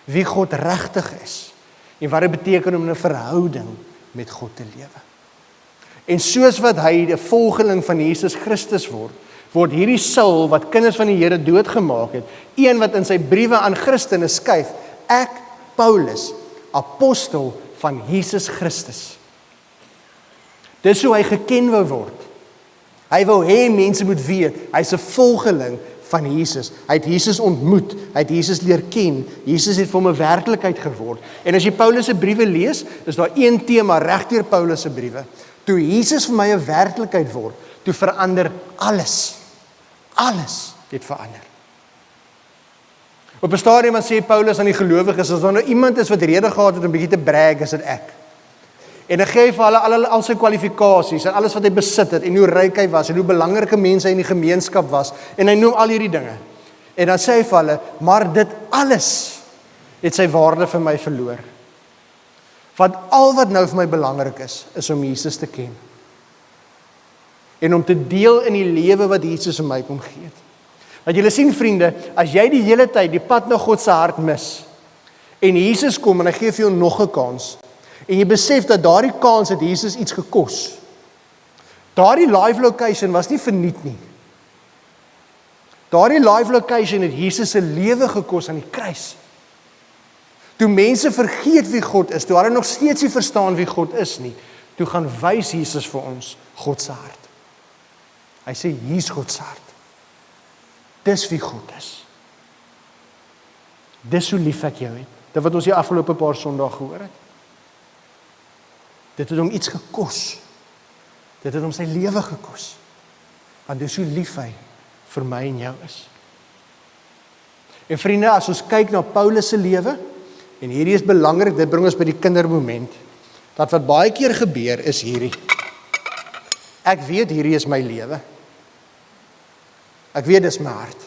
wie God regtig is en wat dit beteken om in 'n verhouding met God te lewe. En soos wat hy 'n volgeling van Jesus Christus word hierdie Saul wat kinders van die Here doodgemaak het, een wat in sy briewe aan Christene skryf, ek, Paulus, apostel van Jesus Christus. Dis hoe hy geken wou word. Hy wou hê mense moet weet, hy's 'n volgeling van Jesus. Hy het Jesus ontmoet, hy het Jesus leer ken, Jesus het vir hom 'n werklikheid geword. En as jy Paulus se briewe lees, is daar een tema regdeur Paulus se briewe. Toe Jesus vir my 'n werklikheid word, toe verander alles. Alles het verander. Op 'n stadium sê Paulus aan die gelowiges, as daar nou iemand is wat rede gehad het om 'n bietjie te brag, is dit ek. En hy gee vir hulle al sy kwalifikasies en alles wat hy besit het en hoe ryk hy was en hoe belangrike mense hy in die gemeenskap was en hy noem al hierdie dinge. En dan sê hy vir hulle, maar dit alles het sy waarde vir my verloor. Want al wat nou vir my belangrik is om Jesus te ken. En om te deel in die lewe wat Jesus vir my kom gee het. Want julle sien vriende, as jy die hele tyd die pad na God se hart mis, en Jesus kom en hy gee vir jou nog 'n kans, en jy besef dat daardie kans het Jesus iets gekos. Daardie live location was nie verniet nie. Daardie live location het Jesus se lewe gekos aan die kruis. Toe mense vergeet wie God is, toe hulle nog steeds nie verstaan wie God is nie, toe gaan wys Jesus vir ons God se hart. Hy sê, hier's God se hart. Dis wie God is. Dis hoe lief ek jou het. Dit wat ons die afgelope paar Sondae gehoor het. Dit het hom iets gekos. Dit het hom sy lewe gekos. Want dis hoe lief hy vir my en jou is. En vriende, as ons kyk na Paulus se lewe, en hierdie is belangrik, dit bring ons by die kindermoment, dat wat baie keer gebeur is hierdie. Ek weet hierdie is my lewe. Ek weet dis my hart.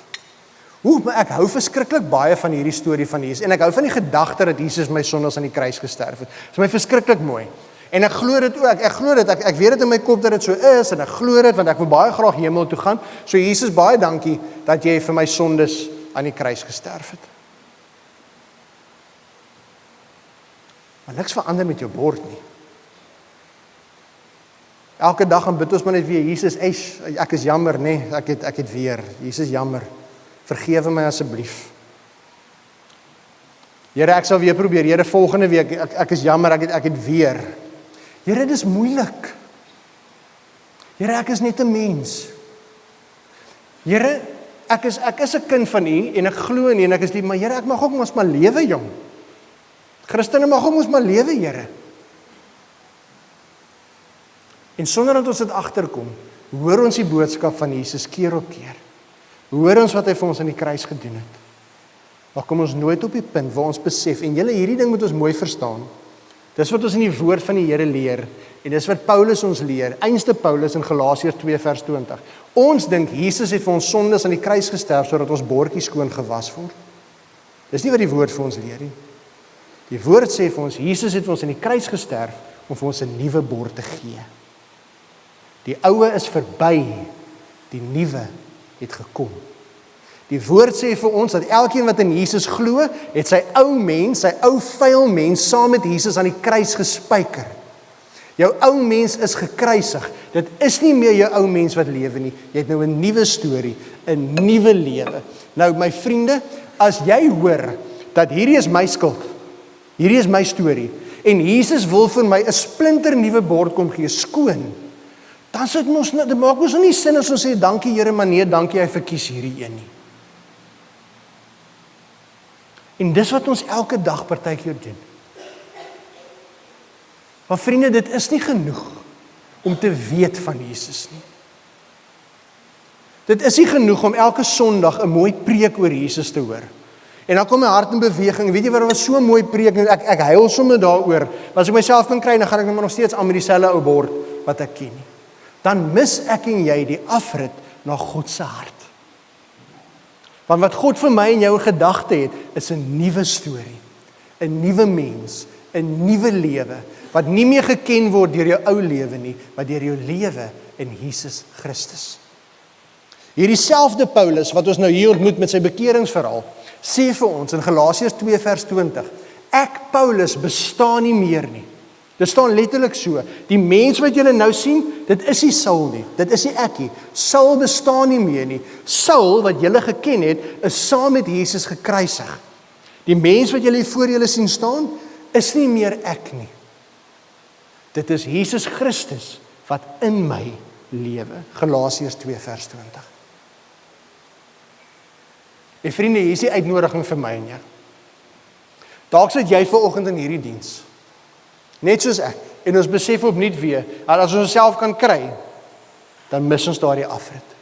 Maar ek hou verskriklik baie van hierdie storie van Jesus, en ek hou van die gedagte dat Jesus my sondes aan die kruis gesterf het. Dit is my verskriklik mooi. En ek glo dit ook, ek weet dit in my kop dat dit so is, en ek glo dit, want ek wil baie graag hemel toe gaan. So Jesus, baie dankie dat jy vir my sondes aan die kruis gesterf het. Maar niks verander met jou bord nie. Elke dag gaan bid ons maar net weer, Jesus, ek is jammer, nee, ek het weer, Jesus, jammer, vergewe my asseblief. Here, ek sal weer probeer, Here, volgende week, ek is jammer, ek het weer. Here, dit is moeilik. Here, ek is net 'n mens. Here, ek is 'n kind van U, en ek glo in U, en ek is lief, maar Here, ek mag ook mos maar lewe, jong. Christene mag ook mos maar lewe, Here. En sonder dat ons dit agterkom, hoor ons die boodskap van Jesus keer op keer. Hoor ons wat hy vir ons aan die kruis gedoen het. Maar kom ons nooit op die punt waar ons besef, en julle, hierdie ding moet ons mooi verstaan. Dis wat ons in die woord van die Here leer, en dis wat Paulus ons leer, einste Paulus in Galasiërs 2 vers 20. Ons dink Jesus het vir ons sondes aan die kruis gesterf, sodat ons bordjies skoon gewas word. Dis nie wat die woord vir ons leer nie. Die woord sê vir ons, Jesus het vir ons aan die kruis gesterf, om vir ons 'n nuwe bord te gee. Die oue is verby, die nuwe het gekom. Die woord sê vir ons dat elkeen wat in Jesus glo, het sy ou mens, sy ou vuil mens, saam met Jesus aan die kruis gespyker. Jou ou mens is gekruisig. Dit is nie meer jou ou mens wat lewe nie. Jy het nou 'n nuwe storie, 'n nuwe lewe. Nou my vriende, as jy hoor dat hierdie is my skuld, hierdie is my storie, en Jesus wil vir my 'n splinter nuwe bord kom gee, skoon, dan dit maak mos nie sin as ons sê, dankie Here, maar nee, dankie, hy verkies hierdie een nie. En dis wat ons elke dag partykeer doen. Maar vriende, dit is nie genoeg om te weet van Jesus nie. Dit is nie genoeg om elke Sondag 'n mooi preek oor Jesus te hoor. En dan kom my hart in beweging, weet jy wat, was so 'n mooi preek, ek huil sommer daaroor, maar as ek myself kan kry, dan gaan ek nog steeds aan met dieselfde ou bord wat ek ken nie. Dan mis ek en jy die afrit na God se hart. Want wat God vir my en jou in gedagte het, is 'n nuwe storie, 'n nuwe mens, 'n nuwe lewe, wat nie meer geken word deur jou ou lewe nie, maar deur jou lewe in Jesus Christus. Hierdie selfde Paulus, wat ons nou hier ontmoet met sy bekeringsverhaal, sê vir ons in Galasiërs 2 vers 20, ek Paulus bestaan nie meer nie. Dit staan letterlik so, die mens wat julle nou sien, dit is nie Saul nie, dit is nie ek nie. Saul bestaan nie meer nie. Saul, wat julle geken het, is saam met Jesus gekruisig. Die mens wat julle voor julle sien staan, is nie meer ek nie. Dit is Jesus Christus wat in my lewe. Galasiërs 2 vers 20. En vriende, hier is die uitnodiging vir my en jou. Dalk sit jy vanoggend in hierdie diens, net soos ek, en ons besef opnuut weer, dat as ons onsself kan kry, dan mis ons daardie afrit.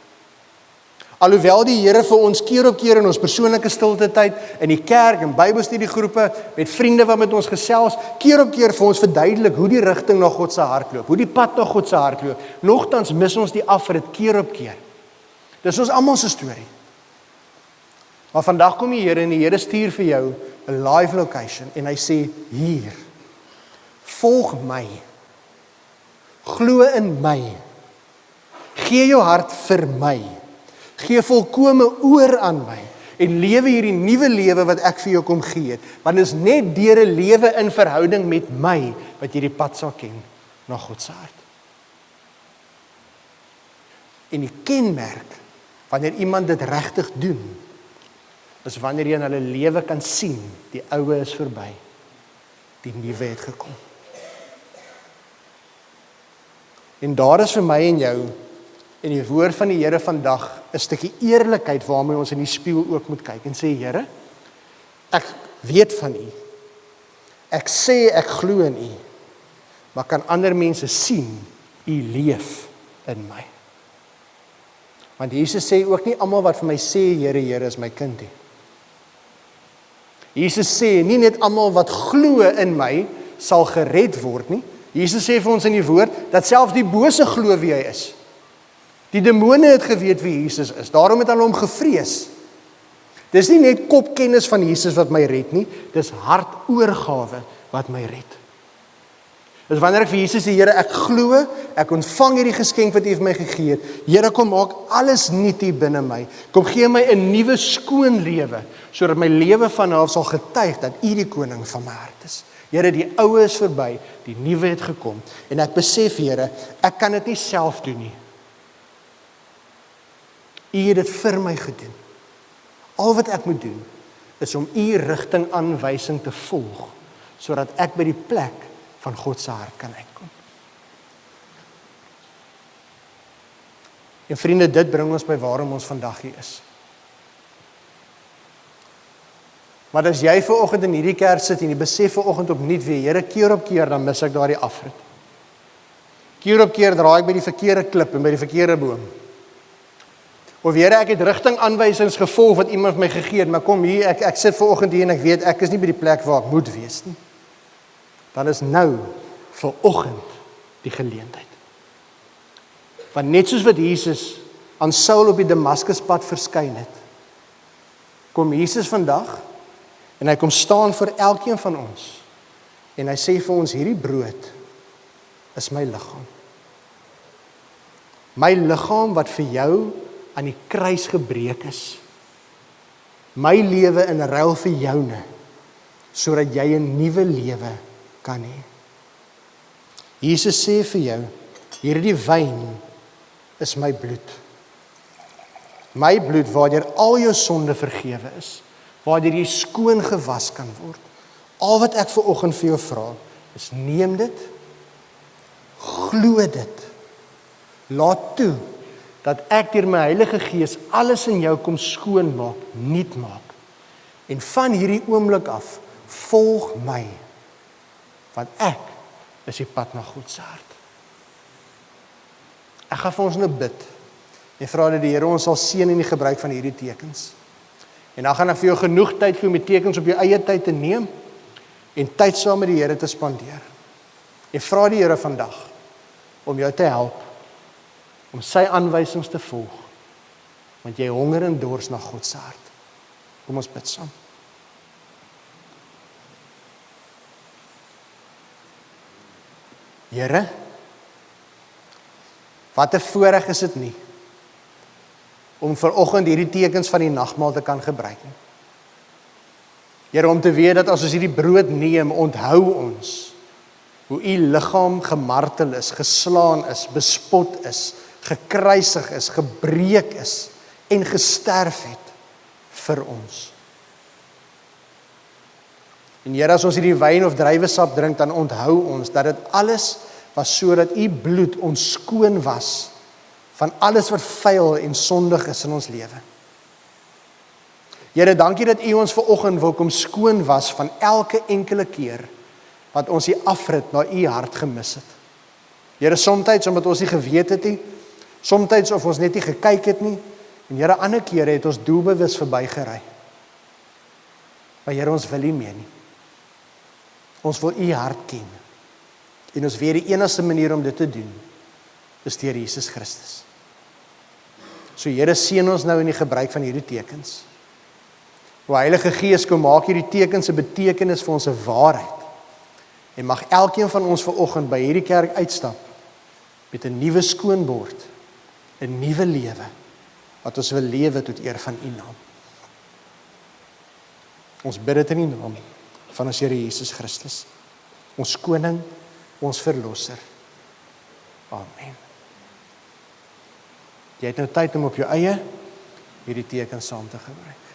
Alhoewel die Here vir ons keer op keer in ons persoonlike stilte tyd, in die kerk en Bybelstudiegroepe, met vriende wat met ons gesels, keer op keer vir ons verduidelik hoe die rigting na God se hart loop, hoe die pad na God se hart loop. Nogtans mis ons die afrit keer op keer. Dis ons almal se storie. Maar vandag kom die Here en die Here stuur vir jou 'n live location en hy sê, hier, volg my, glo in my, gee jou hart vir my, gee volkome oor aan my, en lewe hierdie nuwe lewe wat ek vir jou kom gee het, want dit is net deur 'n lewe in verhouding met my, wat jy die pad sal ken, na God se hart. En die kenmerk, wanneer iemand dit regtig doen, is wanneer jy in hulle lewe kan sien, die oue is verby, die nuwe het gekom. En daar is vir my en jou, en die woord van die Here vandag, 'n stukkie eerlikheid waarmee ons in die spieël ook moet kyk, en sê, Here, ek weet van U, ek sê ek glo in U, maar kan ander mense sien, U leef in my. Want Jesus sê ook nie almal wat vir my sê, Here, Here, is my kind nie. Jesus sê, nie net almal wat glo in my, sal gered word nie. Jesus sê vir ons in die woord, dat selfs die bose glo wie hy is. Die demone het geweet wie Jesus is, daarom het hulle hom gevrees. Dis nie net kopkennis van Jesus wat my red nie, dis hartoorgawe wat my red. Dis wanneer ek vir Jesus sê, Here, ek glo, ek ontvang hierdie geskenk wat U vir my gegee het. Here, kom maak alles nuut hier binne my. Kom gee my 'n nuwe skoon lewe, sodat my lewe van nou af sal getuig dat U die koning van my hart is. Here, die ou is verby, die nuwe het gekom. En ek besef, Here, ek kan dit nie self doen nie. U het dit vir my gedoen. Al wat ek moet doen, is om U rigtingaanwysing te volg, sodat ek by die plek van God se hart kan uitkom. En vriende, dit bring ons by waarom ons vandag hier is. Maar as jy vanoggend in hierdie kerk sit en jy besef vanoggend opnuut weer, Here, keer op keer, dan mis ek daardie afrit. Keer op keer draai ek by die verkeerde klip en by die verkeerde boom. Of Here, ek het rigtingaanwysings gevolg wat iemand my gegee het, maar kom hier, ek sit vanoggend hier en ek weet, ek is nie by die plek waar ek moet wees nie. Dan is nou, vanoggend, die geleentheid. Want net soos wat Jesus aan Saul op die Damaskuspad verskyn het, kom Jesus vandag, en hy kom staan vir elkeen van ons, en hy sê vir ons, hierdie brood is my liggaam. My liggaam wat vir jou aan die kruis gebreek is. My lewe in ruil vir joune, sodat jy 'n nuwe lewe kan hê. Jesus sê vir jou, hierdie wyn is my bloed. My bloed waardeur al jou sonde vergewe is, waardeur jy skoon gewas kan word. Al wat ek vanoggend vir jou vra, is neem dit, glo dit, laat toe, dat ek deur my Heilige Gees alles in jou kom skoon maak, nuut maak. En van hierdie oomblik af, volg my, want ek is die pad na God se hart. Ek gaan vir ons nou bid, en vra dat die Here ons sal seën in die gebruik van hierdie tekens. En dan gaan ek vir jou genoeg tyd gee om die tekens op jou eie tyd te neem, en tyd saam met die Here te spandeer. En vra die Here vandag, om jou te help, om sy aanwysings te volg, want jy honger en dors na God se hart. Kom ons bid saam. Here, wat 'n voorreg is dit nie, om vanoggend hierdie tekens van die nagmaal te kan gebruik nie. Here, om te weet dat as ons hierdie brood neem, onthou ons, hoe U liggaam gemartel is, geslaan is, bespot is, gekruisig is, gebreek is en gesterf het vir ons. En Here, as ons hierdie wyn of druiwesap drink, dan onthou ons dat dit alles was sodat U bloed ons skoon was van alles wat vuil en sondig is in ons lewe. Here, dankie dat U ons vanoggend wil kom skoon was van elke enkele keer wat ons die afrit na U hart gemis het. Here, somtyds omdat ons nie geweet het nie, somtyds of ons net nie gekyk het nie, En Here, ander kere het ons doelbewus verbygery. Maar Here, ons wil nie meer nie. Ons wil U hart ken. En ons weet die enigste manier om dit te doen, is deur Jesus Christus. So Here, seën ons nou in die gebruik van hierdie tekens. O Heilige Gees, kom maak hierdie tekens 'n betekenis vir ons 'n waarheid. En mag elkeen van ons vanoggend by hierdie kerk uitstap met 'n nuwe skoonbord, 'n nuwe lewe, wat ons wil lewe tot eer van U naam. Ons bid dit in die naam van ons Here Jesus Christus, ons koning, ons verlosser. Amen. Jy het nou tyd om op jou eie hierdie teken saam te gebruik.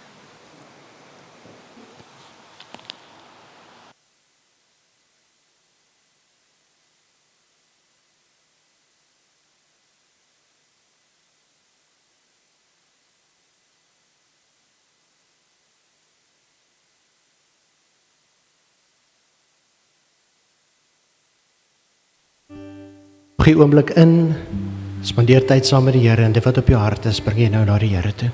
Gee oomblik in, spandeer tyd saam met die Here en dit wat op jou hart is, bring jy nou na die Here toe.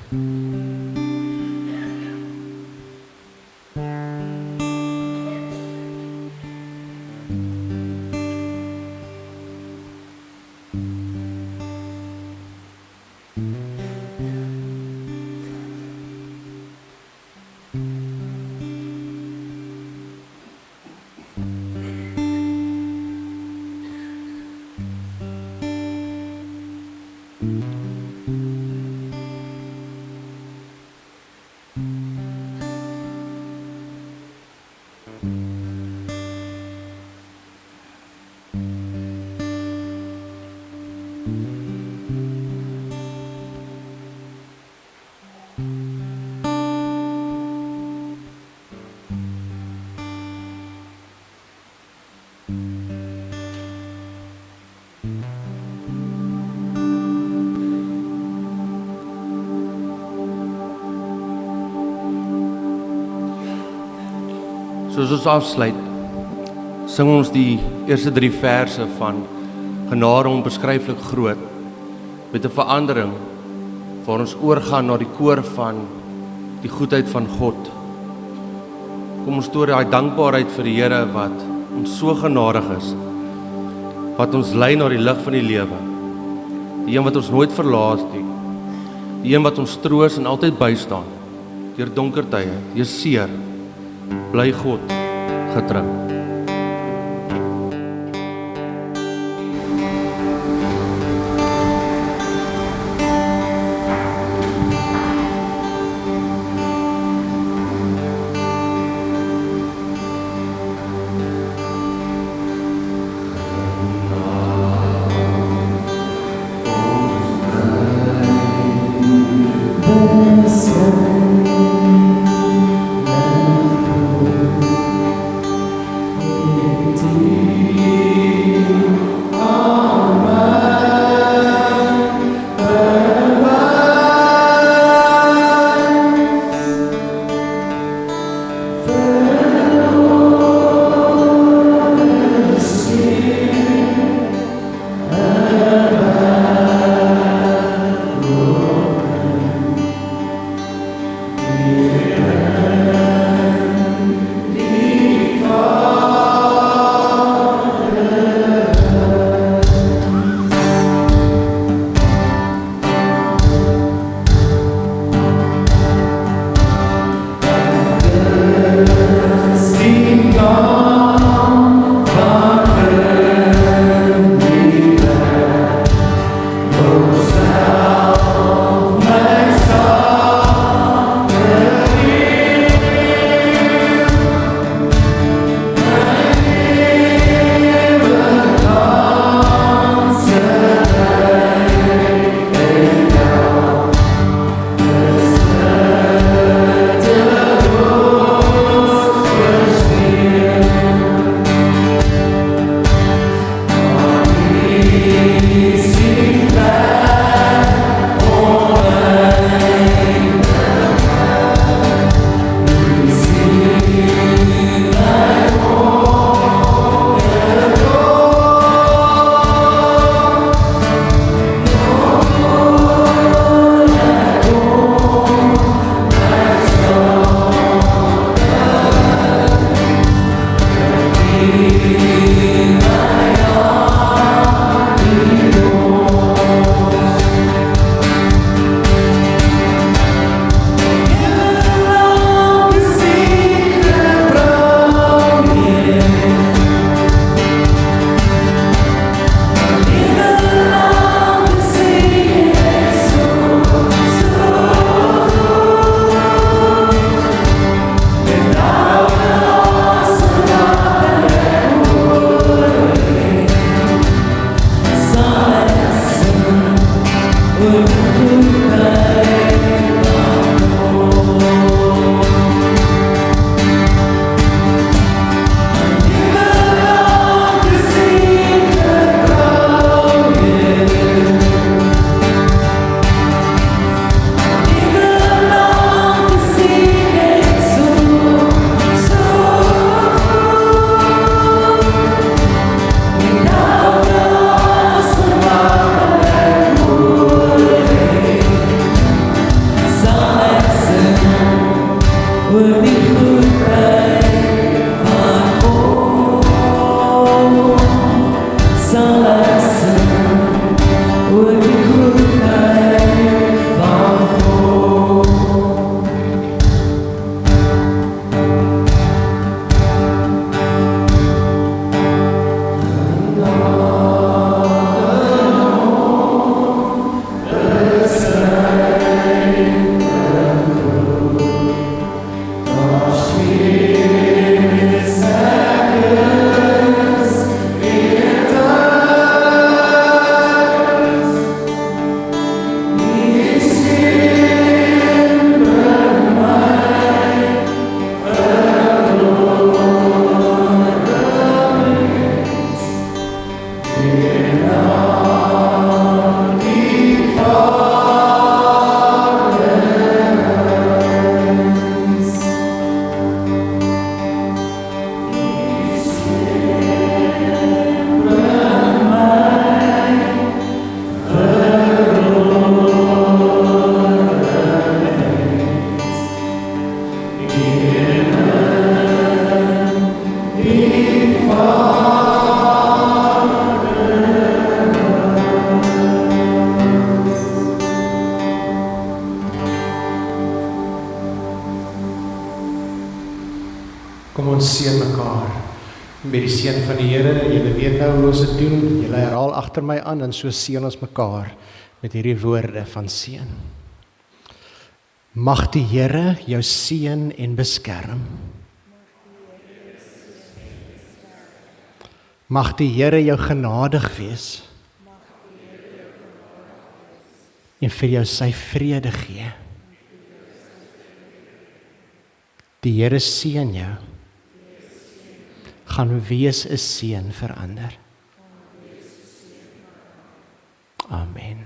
Soos ons afsluit, sing ons die eerste 3 verse van Genade onbeskryflik groot, met 'n verandering, waar ons oorgaan na die koor van die goedheid van God. Kom ons toon daai dankbaarheid vir die Here wat ons so genadig is, wat ons lei na die lig van die lewe, die een wat ons nooit verlaat nie, die een wat ons troos en altyd bystaan, deur donker tye, deur seer, bly God getrou. ons seën mekaar met die seën van die Here. Julle weet nou hoe ons dit doen. Julle herhaal agter my aan en so seën ons mekaar met hierdie woorde van seën. Mag die Here jou seën en beskerm. Mag die Here jou genadig wees en vir jou sy vrede gee. Die Here seën jou. Gaan wees 'n seën vir ander. Amen.